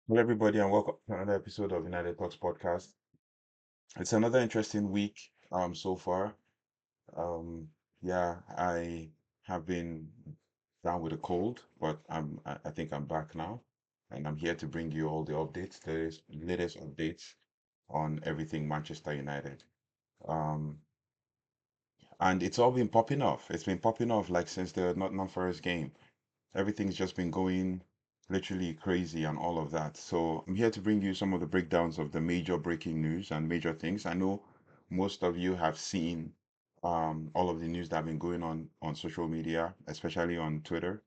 Hello, everybody, and welcome to another episode of United Talks podcast. It's another interesting week so far. Um, yeah, I have been down with a cold, but I think I'm back now, and I'm here to bring you all the updates, latest updates on everything Manchester United. Um, and it's all been popping off. It's been popping off like since the Nottingham Forest game. Everything's just been going literally crazy and all of that. So I'm here to bring you some of the breakdowns of the major breaking news and major things. I know most of you have seen all of the news that have been going on social media, especially on Twitter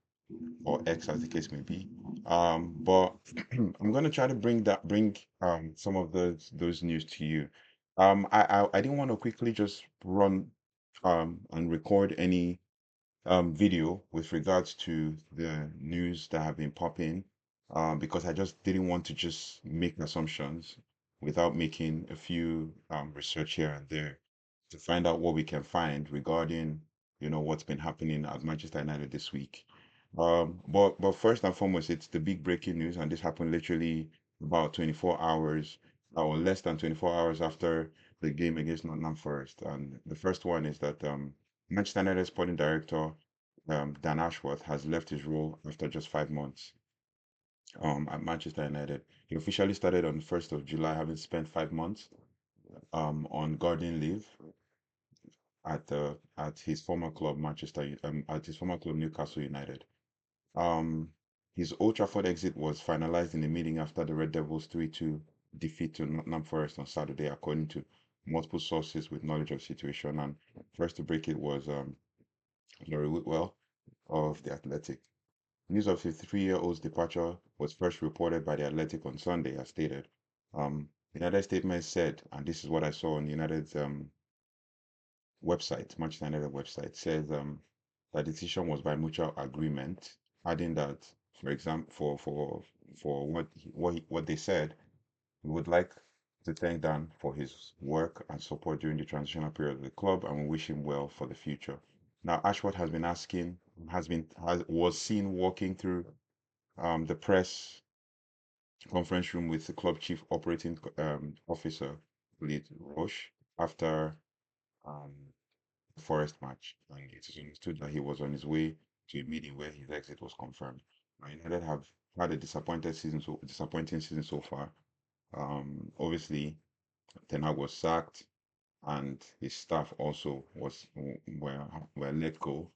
or X as the case may be. But I'm gonna try to bring some of those news to you. I didn't want to quickly just run and record any video with regards to the news that have been popping, because I just didn't want to just make assumptions without making a few research here and there to find out what we can find regarding, what's been happening at Manchester United this week. But first and foremost, it's the big breaking news, and this happened literally about 24 hours or less than 24 hours after the game against Nottingham Forest. And the first one is that Manchester United sporting director Dan Ashworth has left his role after just 5 months at Manchester United. He officially started on the 1st of July, having spent 5 months on gardening leave at his former club at his former club Newcastle United. Um, his Old Trafford exit was finalized in a meeting after the Red Devils 3-2 defeat to Nottingham Forest on Saturday, according to multiple sources with knowledge of the situation. And first to break it was Laurie Whitwell of The Athletic. News of 53-year-old's departure was first reported by The Athletic on Sunday, as stated. United statement said, and this is what I saw on United's website, Manchester United website, says that the decision was by mutual agreement, adding that, for example, for what they said, we would like to thank Dan for his work and support during the transitional period of the club, and we wish him well for the future. Now, Ashworth has been asking, was seen walking through the press conference room with the club chief operating officer, Lead Roche, after um, the Forest match. And it is understood that he was on his way to a meeting where his exit was confirmed. United have had a disappointing season so far. Obviously, Ten Hag was sacked, and his staff also were let go.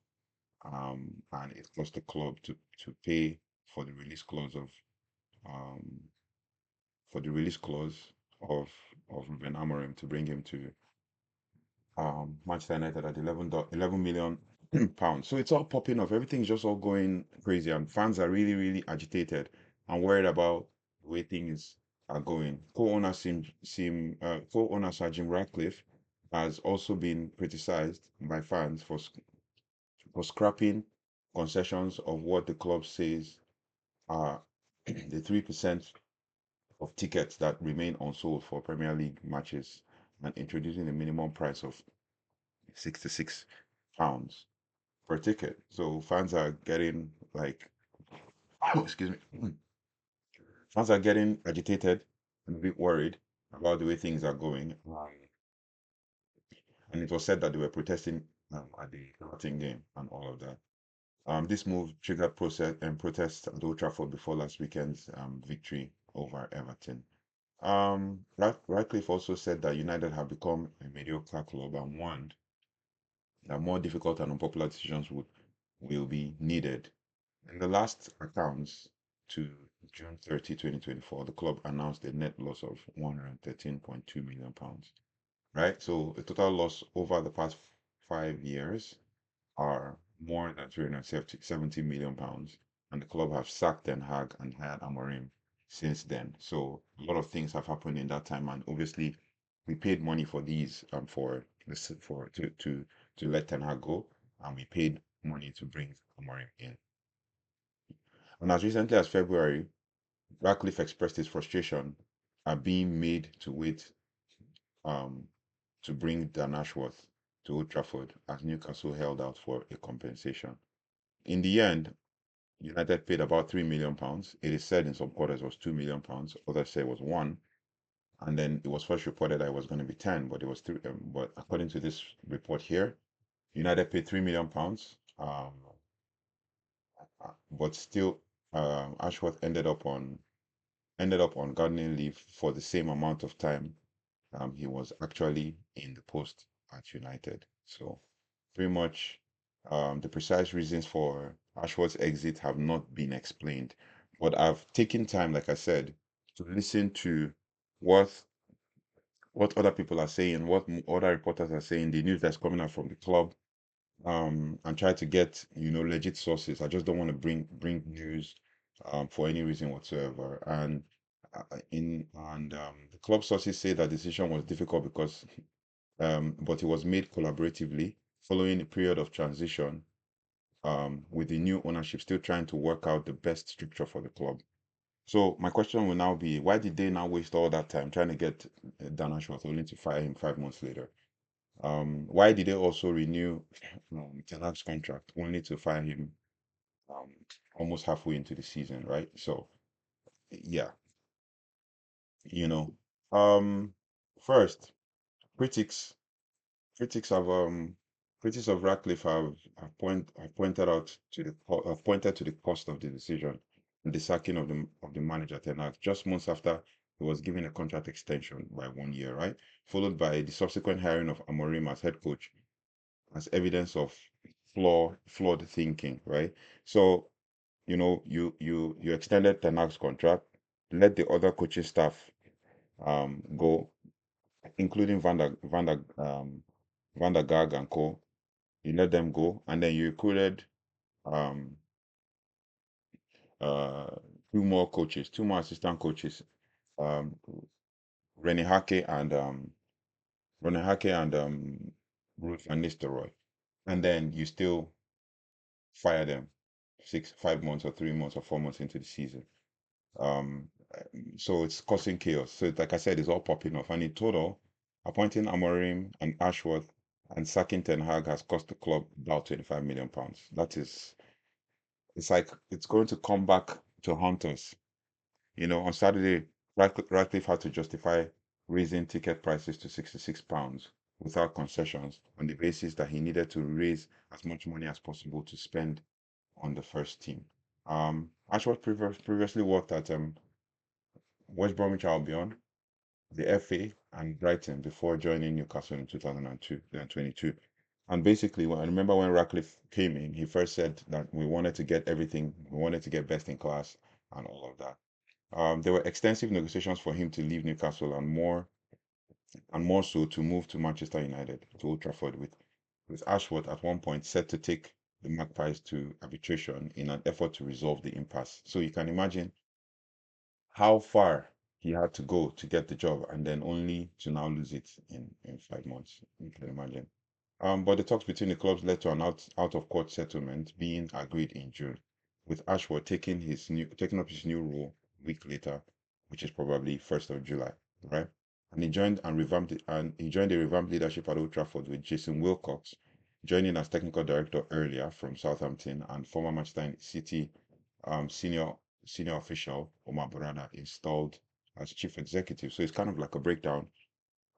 And it cost the club to pay for the release clause of um, for the release clause of Ruben Amorim to bring him to Manchester United at 11 million pounds. So it's all popping off. Everything's just all going crazy, and fans are really, really agitated and worried about the way things are going. Co-owner Sir Jim Ratcliffe has also been criticized by fans for scrapping concessions of what the club says are the 3% of tickets that remain unsold for Premier League matches, and introducing a minimum price of £66 per ticket. So fans are getting like, excuse me, fans are getting agitated and a bit worried about the way things are going. And it was said that they were protesting at the Everton game and all of that. This move triggered protests at Old Trafford before last weekend's victory over Everton. Ratcliffe also said that United have become a mediocre club and warned that more difficult and unpopular decisions will be needed. In the last accounts to June 30, 2024, the club announced a net loss of £113.2 million, right? So the total loss over the past 5 years are more than £370 million, and the club have sacked Den Haag and hired Amorim since then. So a lot of things have happened in that time, and obviously we paid money for these for this for to let Ten Hag go, and we paid money to bring Amorim in. And as recently as February, Ratcliffe expressed his frustration at being made to wait um, to bring Dan Ashworth to Old Trafford as Newcastle held out for a compensation. In the end, United paid about £3 million. It is said in some quarters it was £2 million. Others say it was one. And then it was first reported that it was going to be 10, but it was three. But according to this report here, United paid £3 million. But still, Ashworth ended up on gardening leave for the same amount of time he was actually in the post at United. So pretty much the precise reasons for Ashworth's exit have not been explained. But I've taken time, like I said, to listen to what what other people are saying, what other reporters are saying, the news that's coming out from the club, and try to get legit sources. I just don't want to bring news for any reason whatsoever. And the club sources say that decision was difficult because but it was made collaboratively following a period of transition, with the new ownership still trying to work out the best structure for the club. So my question will now be, why did they now waste all that time trying to get Dan Ashworth only to fire him 5 months later? Why did they also renew Ten Hag's contract only to fire him um, almost halfway into the season, right? So yeah, you know, um, first critics critics have critics of Ratcliffe have pointed out to have pointed to the cost of the decision and the sacking of the manager Ten Hag just months after he was given a contract extension by 1 year, right? Followed by the subsequent hiring of Amorim as head coach as evidence of flawed thinking, right? So you extended Ten Hag's contract, let the other coaching staff go, including Van der Gaag and co. You let them go, and then you recruited um uh two more assistant coaches, um Rene Hake and Ruud van Nistelrooy, and then you still fire them 5 months or 3 months or 4 months into the season. Um, so it's causing chaos. So like I said, it's all popping off. And in total, appointing Amorim and Ashworth and sacking Ten Hag has cost the club about £25 million. It's like it's going to come back to haunt us. On Saturday, Ratcliffe had to justify raising ticket prices to £66 without concessions on the basis that he needed to raise as much money as possible to spend on the first team. Ashworth previously worked at West Bromwich Albion, the FA, and Brighton before joining Newcastle in 2022. And basically, I remember when Ratcliffe came in, he first said that we wanted to get everything, we wanted to get best in class and all of that. There were extensive negotiations for him to leave Newcastle and more so to move to Manchester United, to Old Trafford, with Ashworth at one point set to take the Magpies to arbitration in an effort to resolve the impasse. So you can imagine how far he had to go to get the job and then only to now lose it in 5 months. You can imagine. But the talks between the clubs led to an out of court settlement being agreed in June, with Ashworth taking up his new role a week later, which is probably 1st of July, right? And he joined the revamped leadership at Old Trafford with Jason Wilcox joining as technical director earlier from Southampton, and former Manchester City senior official Omar Barada installed as chief executive. So it's kind of like a breakdown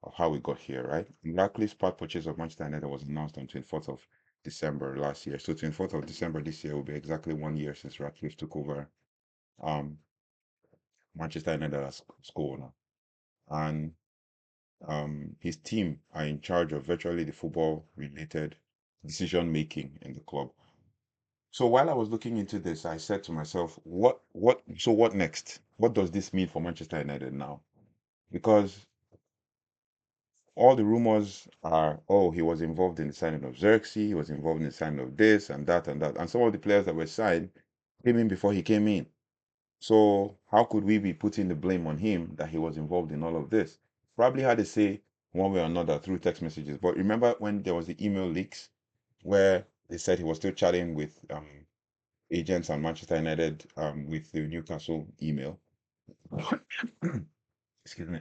of how we got here, right? Ratcliffe's part purchase of Manchester United was announced on 24th of December last year. So 24th of December this year will be exactly 1 year since Ratcliffe took over um, Manchester United as co-owner. And his team are in charge of virtually the football-related decision making in the club. So while I was looking into this, I said to myself, what next? What does this mean for Manchester United now? Because all the rumors are, oh, he was involved in the signing of Xerxes, he was involved in the signing of this and that and that. And some of the players that were signed came in before he came in. So how could we be putting the blame on him that he was involved in all of this? Probably had to say one way or another through text messages. But remember when there was the email leaks where they said he was still chatting with agents and Manchester United with the Newcastle email. Excuse me.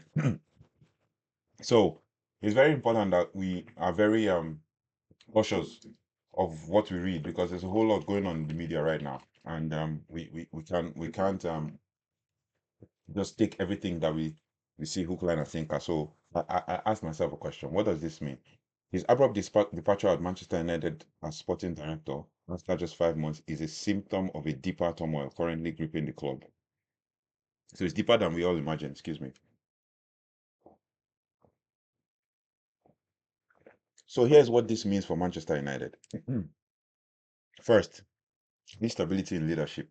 So it's very important that we are very cautious of what we read because there's a whole lot going on in the media right now, and we can't just take everything that we see hook, line, and sinker. So I asked myself a question: what does this mean? His abrupt departure at Manchester United as sporting director after just 5 months is a symptom of a deeper turmoil currently gripping the club. So it's deeper than we all imagine. Excuse me. So here's what this means for Manchester United. First, instability in leadership.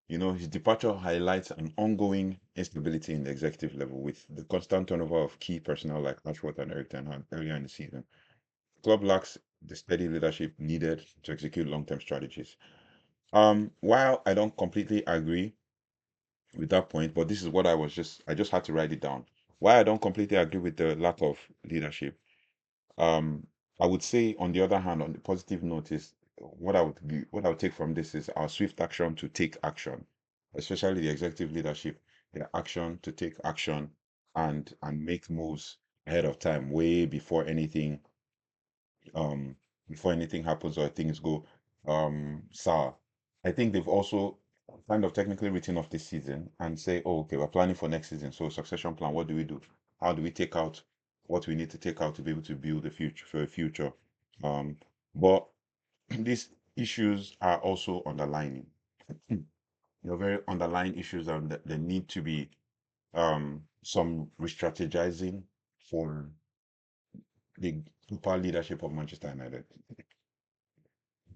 His departure highlights an ongoing instability in the executive level with the constant turnover of key personnel like Ashworth and Eric Ten Hag earlier in the season. The club lacks the steady leadership needed to execute long-term strategies. While I don't completely agree with that point, but this is what I just had to write it down. Why I don't completely agree with the lack of leadership. Um, I would say, on the other hand, on the positive note is what I would take from this is our swift action to take action, especially the executive leadership, their action to take action and make moves ahead of time, way um before anything happens or things go sour. I think they've also kind of technically written off this season and say, oh, okay, we're planning for next season. So succession plan, what do we do? How do we take out what we need to take out to be able to build a future for a future? But these issues are also underlining. They're very underlying issues and that there need to be some re-strategizing for the super leadership of Manchester United.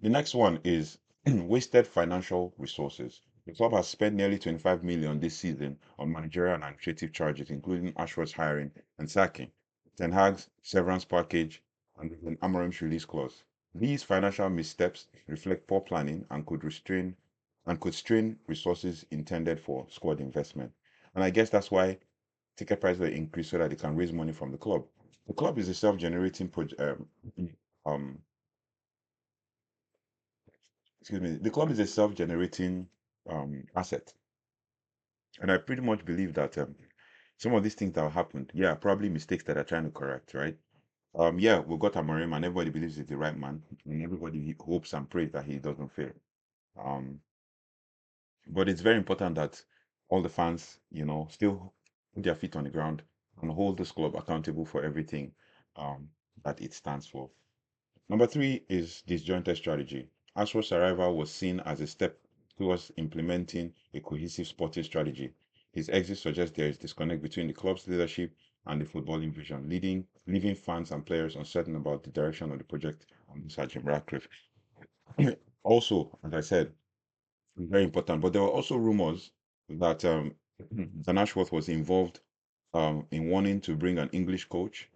The next one is wasted financial resources. The club has spent nearly 25 million this season on managerial and administrative charges, including Ashworth's hiring and sacking, Ten Hag's severance package, and an Amorim's release clause. These financial missteps reflect poor planning and could strain resources intended for squad investment. And I guess that's why ticket prices were increased so that they can raise money from the club. The club is a self-generating project. Um, excuse me, the club is a self-generating asset, and I pretty much believe that some of these things that have happened, yeah, probably mistakes that are trying to correct, right? Yeah, we got Amorim, and everybody believes he's the right man, and everybody hopes and prays that he doesn't fail. Um, but it's very important that all the fans, still put their feet on the ground and hold this club accountable for everything um, that it stands for. Number three is disjointed strategy. Ashworth's arrival was seen as a step towards implementing a cohesive sporting strategy. His exit suggests there is disconnect between the club's leadership and the footballing vision, leaving fans and players uncertain about the direction of the project under Sir Jim Ratcliffe. Also, as I said, very important, but there were also rumors that Dan Ashworth was involved in wanting to bring an English coach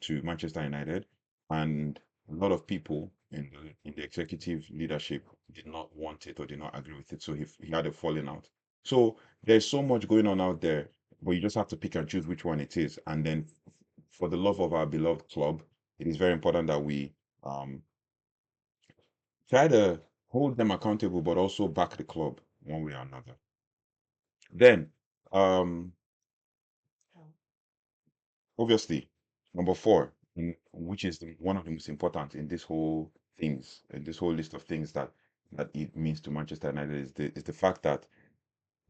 to Manchester United, and a lot of people in the executive leadership did not want it or did not agree with it. So he had a falling out. So there's so much going on out there, but you just have to pick and choose which one it is. And then, for the love of our beloved club, it is very important that we um, try to hold them accountable, but also back the club one way or another. Then, um, obviously, number four, which is one of the most important in this whole list of things that it means to Manchester United is the fact that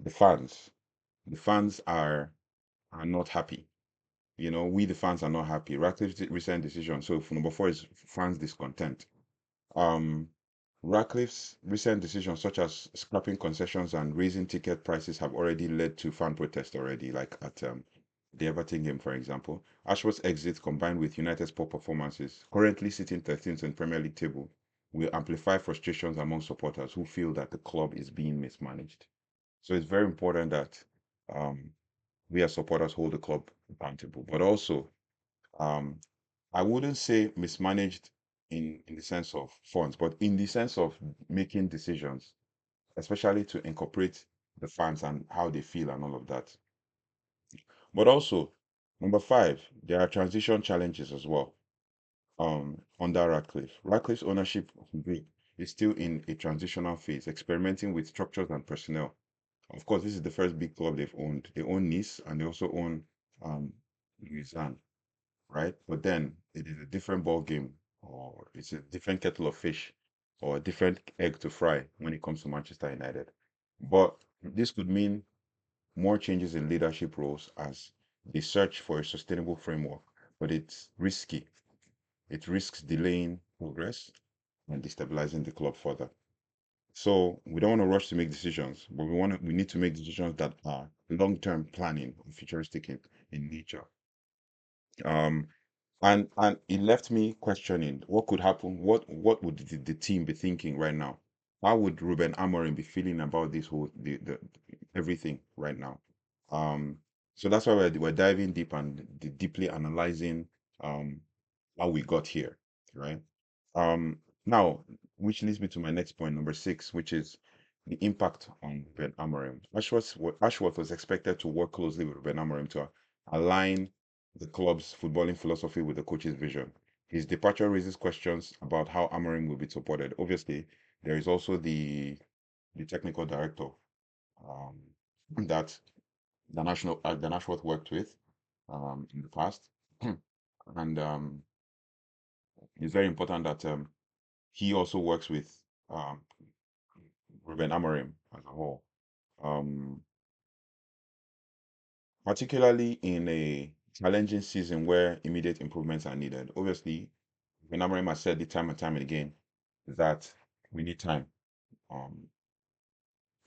the fans, the fans are not happy. We the fans are not happy. Ratcliffe's recent decision. So for number four is fans discontent. Um, Ratcliffe's recent decisions, such as scrapping concessions and raising ticket prices, have already led to fan protest already, like at the Everton game, for example. Ashworth's exit, combined with United's poor performances, currently sitting 13th in Premier League table, will amplify frustrations among supporters who feel that the club is being mismanaged. So it's very important that um, we as supporters hold the club accountable, but also um, I wouldn't say mismanaged in the sense of funds, but in the sense of making decisions, especially to incorporate the fans and how they feel and all of that. But also, number five, there are transition challenges as well. Under Radcliffe. Radcliffe's ownership group is still in a transitional phase, experimenting with structures and personnel. Of course, this is the first big club they've owned. They own Nice and they also own Lausanne, right? But then it is a different ball game or it's a different kettle of fish or a different egg to fry when it comes to Manchester United. But this could mean more changes in leadership roles as they search for a sustainable framework, but it's risky. It risks delaying progress and destabilizing the club further. So we don't want to rush to make decisions, but we need to make decisions that are long-term planning and futuristic in nature. Um, and it left me questioning what could happen. What would the team be thinking right now? How would Ruben Amorim be feeling about this whole the everything right now? Um, so that's why we're diving deep and deeply analyzing um how we got here, right? Now, which leads me to my next point, number six, which is the impact on Ben Amorim. Ashworth was expected to work closely with Ben Amorim to align the club's footballing philosophy with the coach's vision. His departure raises questions about how Amorim will be supported. Obviously, there is also the technical director um, that Dan Ashworth worked with in the past, and it's very important that he also works with um, Ruben Amorim as a whole, um, particularly in a challenging season where immediate improvements are needed. Obviously, Ruben Amorim has said it time and time again that we need time. Um,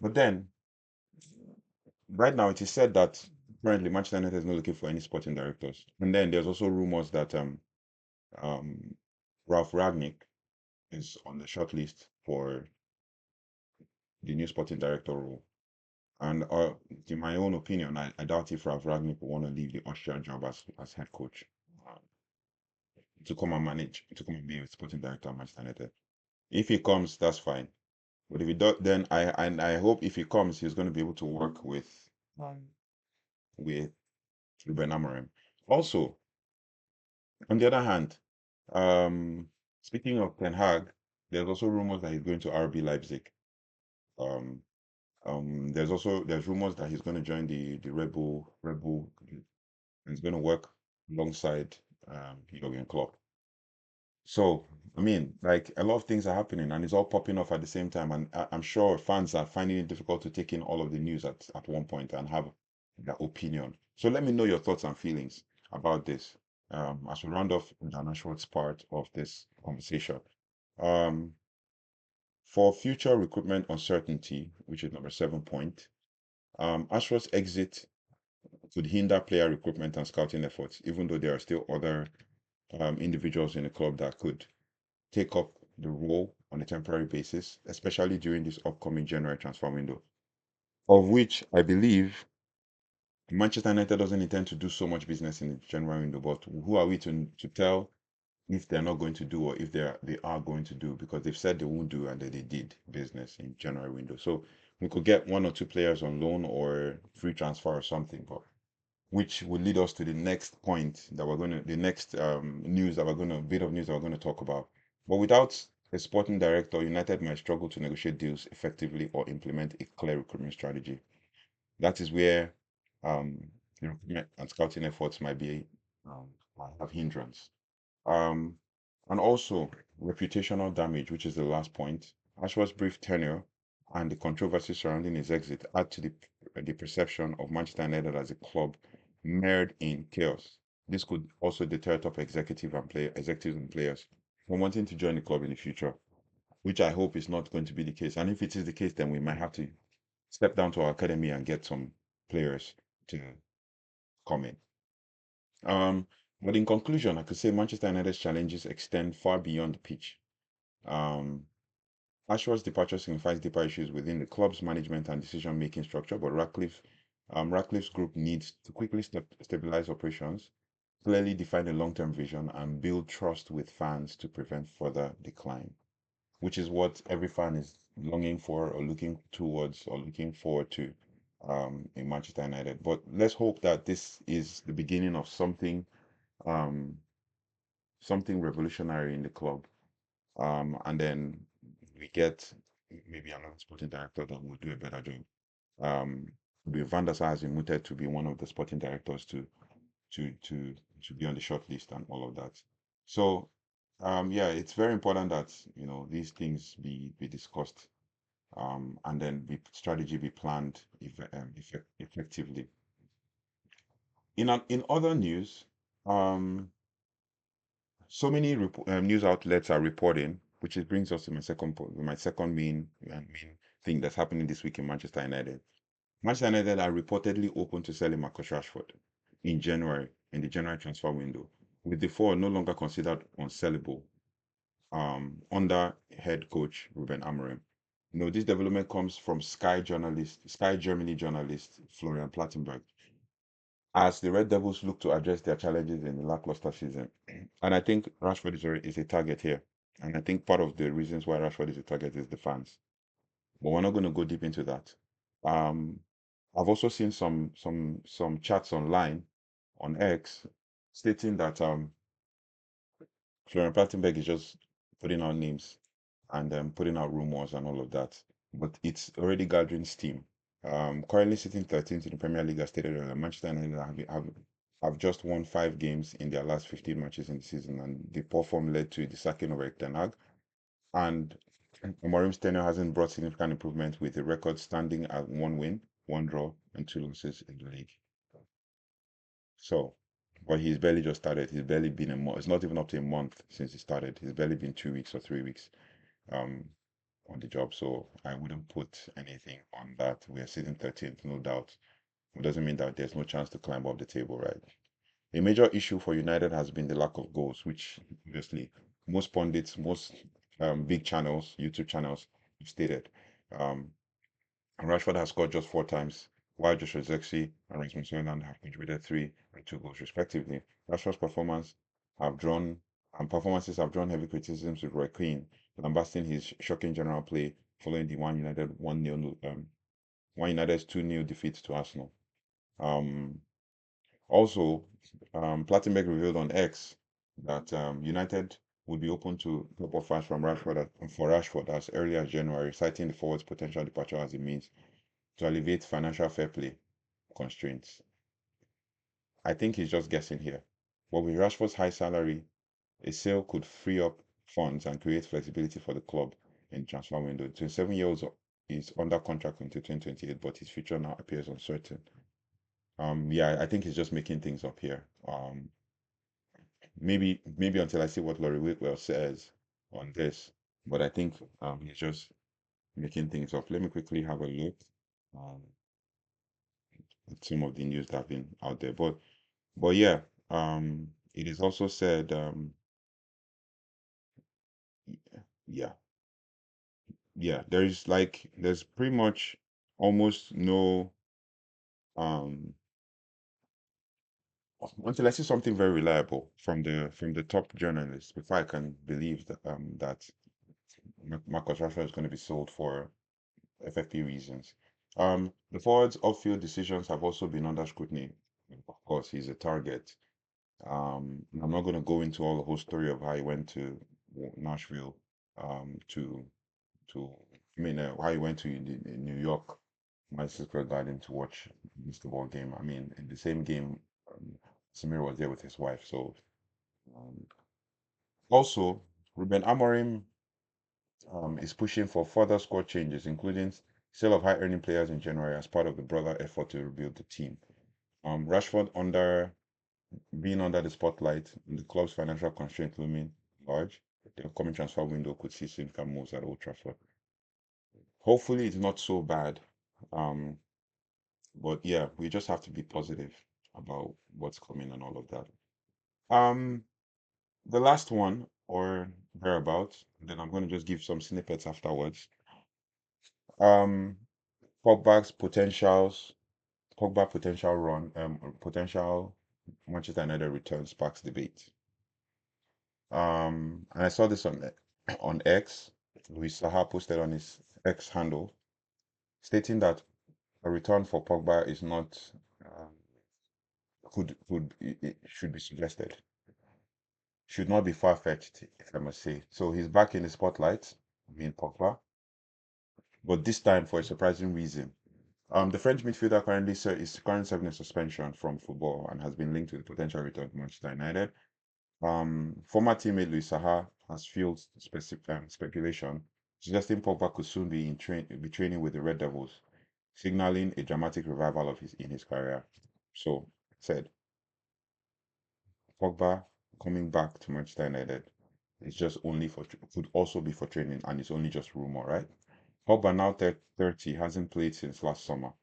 but then, right now, it is said that currently Manchester United is not looking for any sporting directors. And then there's also rumors that um, Ralph Ragnick is on the shortlist for the new sporting director role. And in my own opinion, I doubt if Ralf Ragnick will want to leave the Austrian job as head coach uh, to come and manage, to come and be a sporting director at Manchester United. If he comes, that's fine. But if he does, then I hope if he comes, he's going to be able to work um, with Ruben Amorim. Also, on the other hand, um, speaking of Ten Hag, there's also rumors that he's going to RB Leipzig. Um, there's rumors that he's going to join the Red Bull and he's going to work alongside Jurgen Klopp. So, I mean, like a lot of things are happening and it's all popping off at the same time. And I'm sure fans are finding it difficult to take in all of the news at one point and have their opinion. So let me know your thoughts and feelings about this as we round off Dan Ashworth's part of this conversation. Um, for future recruitment uncertainty, which is number 7 point, Ashworth's exit could hinder player recruitment and scouting efforts, even though there are still other individuals in the club that could take up the role on a temporary basis, especially during this upcoming January transfer window, of which I believe Manchester United doesn't intend to do so much business in the January window. But who are we to tell if they're not going to do or if they are going to do? Because they've said they won't do and they did business in January window. So we could get one or two players on loan or free transfer or something, but which will lead us to the next point that the next news that we're going to, bit of news that we're going to talk about. But without a sporting director, United might struggle to negotiate deals effectively or implement a clear recruitment strategy. That is where the recruitment and scouting efforts might have hindrance. Um, and also reputational damage, which is the last point. Ashworth's brief tenure and the controversy surrounding his exit add to the perception of Manchester United as a club mired in chaos. This could also deter top executives and players from wanting to join the club in the future, which I hope is not going to be the case. And if it is the case, then we might have to step down to our academy and get some players to come in. But in conclusion, I could say Manchester United's challenges extend far beyond the pitch. Um, Ashworth's departure signifies deeper issues within the club's management and decision-making structure, but Ratcliffe's group needs to quickly stabilize operations, clearly define a long-term vision, and build trust with fans to prevent further decline, which is what every fan is longing for or looking towards or looking forward to in Manchester United. But let's hope that this is the beginning of um, something revolutionary in the club. And then we get maybe another sporting director that will do a better job. Um, Van der Sar has been mooted to be one of the sporting directors to to to be on the short list and all of that. So Yeah, it's very important that these things be discussed, and then strategy be planned effectively. In other news, um, so many news outlets are reporting, which brings us to my second main thing that's happening this week in Manchester United. Manchester United are reportedly open to selling Marcus Rashford in January, in the January transfer window, with the four no longer considered unsellable under head coach Ruben Amorim. This development comes from Sky Germany journalist Florian Plattenberg, as the Red Devils look to address their challenges in the lackluster season. And I think Rashford is a target here. And I think part of the reasons why Rashford is a target is the fans. But we're not going to go deep into that. Um, I've also seen some chats online on X stating that Florian Plattenberg is just putting out names and putting out rumors and all of that. But it's already gathering steam. Currently sitting 13th in the Premier League, as stated earlier, Manchester United have just won 5 games in their last 15 matches in the season, and the poor form led to the sacking of Erik ten Hag. And Amorim's tenure hasn't brought significant improvement, with the record standing at 1 win, 1 draw, and 2 losses in the league. So, but he's barely just started. He's barely been a month. It's not even up to a month since he started. He's barely been 2 weeks or 3 weeks um, on the job. So I wouldn't put anything on that. We are sitting 13th, no doubt. It doesn't mean that there's no chance to climb up the table, right? A major issue for United has been the lack of goals, which obviously most pundits, most big channels, YouTube channels, have stated. Um, Rashford has scored just 4 times, while Joshua Zexi and Rasmus have contributed 3 and 2 goals respectively. Rashford's performances have drawn heavy criticisms, with Roy Keane lambasting his shocking general play following the One United's 2-0 defeat to Arsenal. Um, Also, Plattenberg revealed on X that United would be open to top offers for Rashford as early as January, citing the forward's potential departure as a means to alleviate financial fair play constraints. I think he's just guessing here. But with Rashford's high salary, a sale could free up funds and create flexibility for the club in the transfer window. 27-year-old is under contract until 2028, but his future now appears uncertain. Yeah, I think he's just making things up here. Maybe until I see what Laurie Whitwell says on this, but I think he's just making things up. Let me quickly have a look um, at some of the news that have been out there. But yeah, it is also said, yeah, yeah, there's pretty much almost no um until I see something very reliable from the top journalists before I can believe that Marcus Rashford is going to be sold for FFP reasons. The forward's off-field decisions have also been under scrutiny. Of course, he's a target. I'm not going to go into all the whole story of how he went to Nashville, to how he went to New York, Madison Square Garden to watch the football game. I mean, in the same game, Samir was there with his wife. So, um, also, Ruben Amorim is pushing for further squad changes, including sale of high-earning players in January as part of the broader effort to rebuild the team. Rashford being under the spotlight, and the club's financial constraint looming large, the upcoming transfer window could see significant moves at Old Trafford. Hopefully, it's not so bad. Um, but yeah, we just have to be positive about what's coming and all of that. Um, the last one, or thereabouts, then I'm going to just give some snippets afterwards. Um, Pogba's potentials, Pogba potential run, potential Manchester United return sparks debate. And I saw this on X. Luis Saha posted on his X handle, stating that a return for Pogba is not it should be suggested, should not be far-fetched, if I must say. So he's back in the spotlight, I mean Pogba, but this time for a surprising reason. The French midfielder is currently serving a suspension from football and has been linked to the potential return to Manchester United. Former teammate Luis Saha has fueled speculation, suggesting Pogba could soon be training with the Red Devils, signaling a dramatic revival of his in his career. So said Pogba coming back to Manchester United is just only for could also be for training, and it's only just rumor, right? Pogba, now 30, hasn't played since last summer,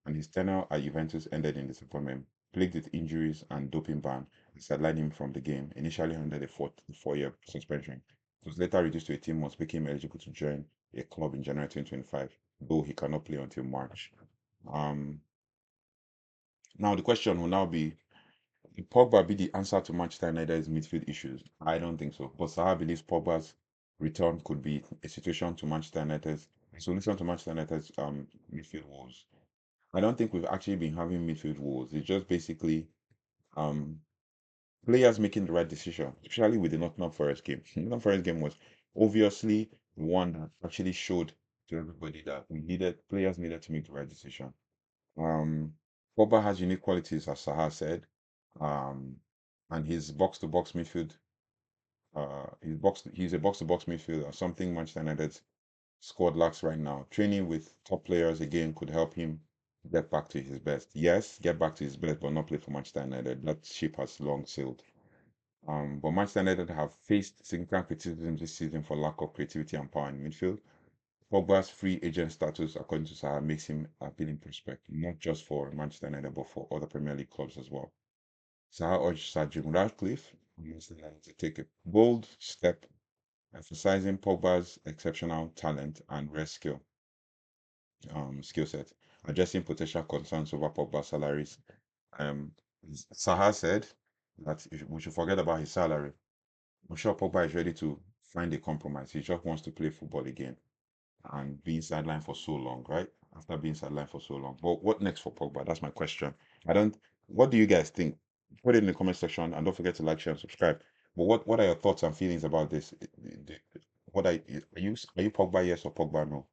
and his tenure at Juventus ended in disappointment, plagued with injuries and doping ban that sidelined him from the game, initially under a four-year suspension. It was later reduced to 18 months, making him eligible to join a club in January 2025, though he cannot play until March. Um, Now, the question will now be, will Pogba be the answer to Manchester United's midfield issues? I don't think so. But Saha believes Pogba's return could be a solution to Manchester United's midfield woes. I don't think we've actually been having midfield woes. It's just basically um players making the right decision, especially with the Nottingham Forest game. The Nottingham Forest game was obviously one that actually showed to everybody that players needed to make the right decision. Um, Pogba has unique qualities, as Saha said, um, and his box-to-box midfield. He's a box-to-box midfielder, something Manchester United's squad lacks right now. Training with top players again could help him get back to his best. Yes, get back to his best, but not play for Manchester United. That ship has long sailed. But Manchester United have faced significant criticism this season for lack of creativity and power in midfield. Pogba's free agent status, according to Saha, makes him an appealing prospect, not just for Manchester United, but for other Premier League clubs as well. Saha urged Sir Jim Ratcliffe Manchester United to take a bold step, emphasizing Pogba's exceptional talent and rare skill set, addressing potential concerns over Pogba's salaries. Um, Saha said that we should forget about his salary. I'm sure Pogba is ready to find a compromise. He just wants to play football again and being sidelined for so long, right? After being sidelined for so long. But what next for Pogba? That's my question. I don't. What do you guys think? Put it in the comment section and don't forget to like, share, and subscribe. But what are your thoughts and feelings about this? What are you Pogba yes or Pogba no?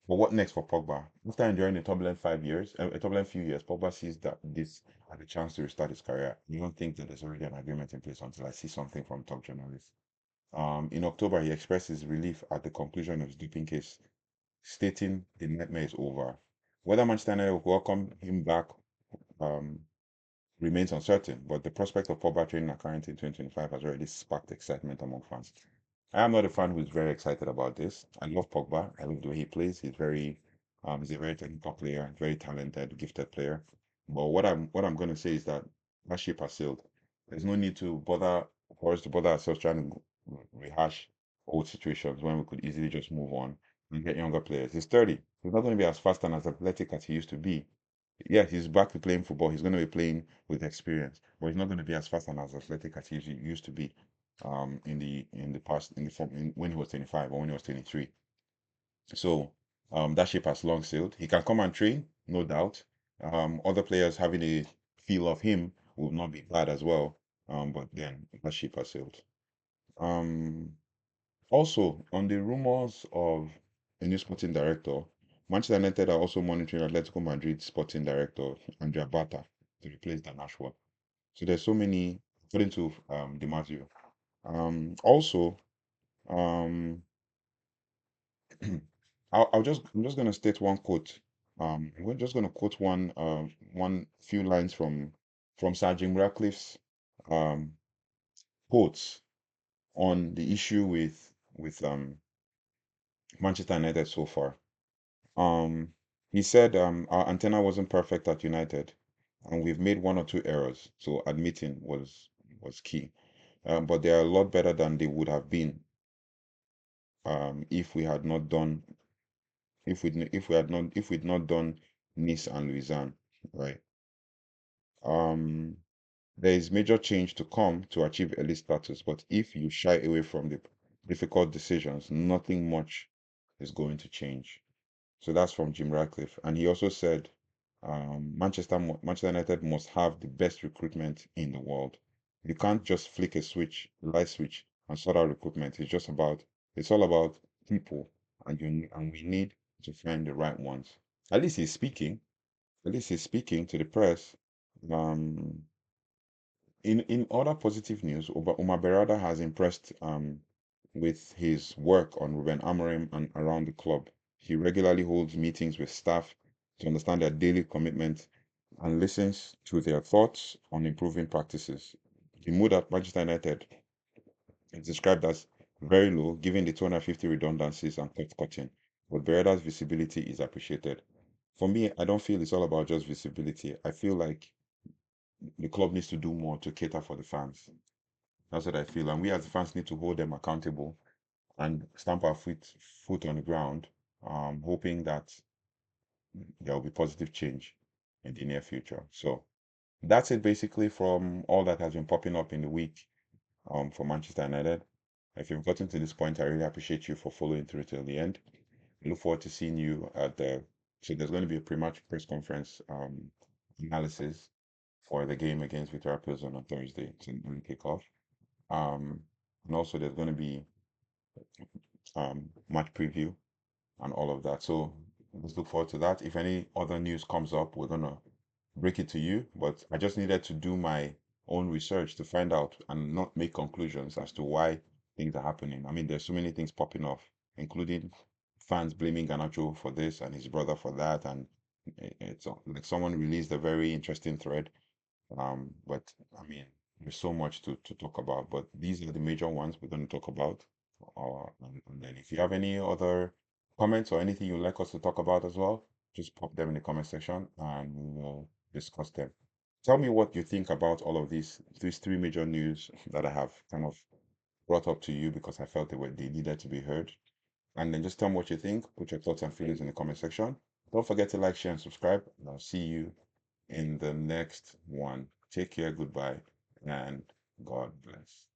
But what next for Pogba? After enduring a turbulent 5 years, a turbulent few years, Pogba sees that this as a chance to restart his career. You don't think that there's already an agreement in place until I see something from top journalists. In October, he expressed his relief at the conclusion of his doping case, stating the nightmare is over. Whether Manchester United will welcome him back um, remains uncertain, but the prospect of Pogba training at current in 2025 has already sparked excitement among fans. I am not a fan who's very excited about this. I love Pogba. I love the way he plays. He's a very technical player, very talented, gifted player. But what I'm going to say is that ship has sailed. There's no need to bother for us to bother ourselves trying to rehash old situations when we could easily just move on and get younger players. He's 30. He's not going to be as fast and as athletic as he used to be. Yeah, he's back to playing football. He's going to be playing with experience, but he's not going to be as fast and as athletic as he used to be in the past when he was 25 or when he was 23. So that ship has long sailed. He can come and train, no doubt. Other players having a feel of him will not be bad as well. But then that ship has sailed. Um, Also, on the rumors of a new sporting director, Manchester United are also monitoring Atletico Madrid sporting director Andrea Bata to replace Dan Ashworth. So there's so many, according to DiMaggio. Also, um, I'm just gonna state one quote. We're just gonna quote one few lines from Sir Jim Ratcliffe's um quotes on the issue with Manchester United so far. Um, he said our antenna wasn't perfect at United, and we've made one or two errors. So admitting was key. But they are a lot better than they would have been if we had not done if we'd not done Nice and Lausanne, right? Um, there is major change to come to achieve elite status, but if you shy away from the difficult decisions, nothing much is going to change. So that's from Jim Ratcliffe. And he also said Manchester United must have the best recruitment in the world. You can't just flick a light switch, and sort out recruitment. It's all about people, and we need to find the right ones. At least he's speaking. At least he's speaking to the press. Um, In other positive news, Omar Berrada has impressed with his work on Ruben Amorim and around the club. He regularly holds meetings with staff to understand their daily commitment and listens to their thoughts on improving practices. The mood at Manchester United is described as very low, given the 250 redundancies and cost cutting, but Berrada's visibility is appreciated. For me, I don't feel it's all about just visibility. I feel like the club needs to do more to cater for the fans. That's what I feel. And we as the fans need to hold them accountable and stamp our foot on the ground, hoping that there will be positive change in the near future. So that's it basically from all that has been popping up in the week for Manchester United. If you've gotten to this point, I really appreciate you for following through till the end. I look forward to seeing you at the so there's going to be a pre-match press conference analysis for the game against Victoria Pilsen on Thursday. It's an early kickoff. Um, and also there's going to be match preview and all of that. So let's look forward to that. If any other news comes up, we're gonna break it to you. But I just needed to do my own research to find out and not make conclusions as to why things are happening. I mean, there's so many things popping off, including fans blaming Ganacho for this and his brother for that. And it's like someone released a very interesting thread. But I mean, there's so much to talk about. But these are the major ones we're going to talk about. And then if you have any other comments or anything you'd like us to talk about as well, just pop them in the comment section and we'll discuss them. Tell me what you think about all of these three major news that I have kind of brought up to you because I felt they needed to be heard. And then just tell me what you think. Put your thoughts and feelings in the comment section. Don't forget to like, share, and subscribe. And I'll see you in the next one. Take care, goodbye, and God bless.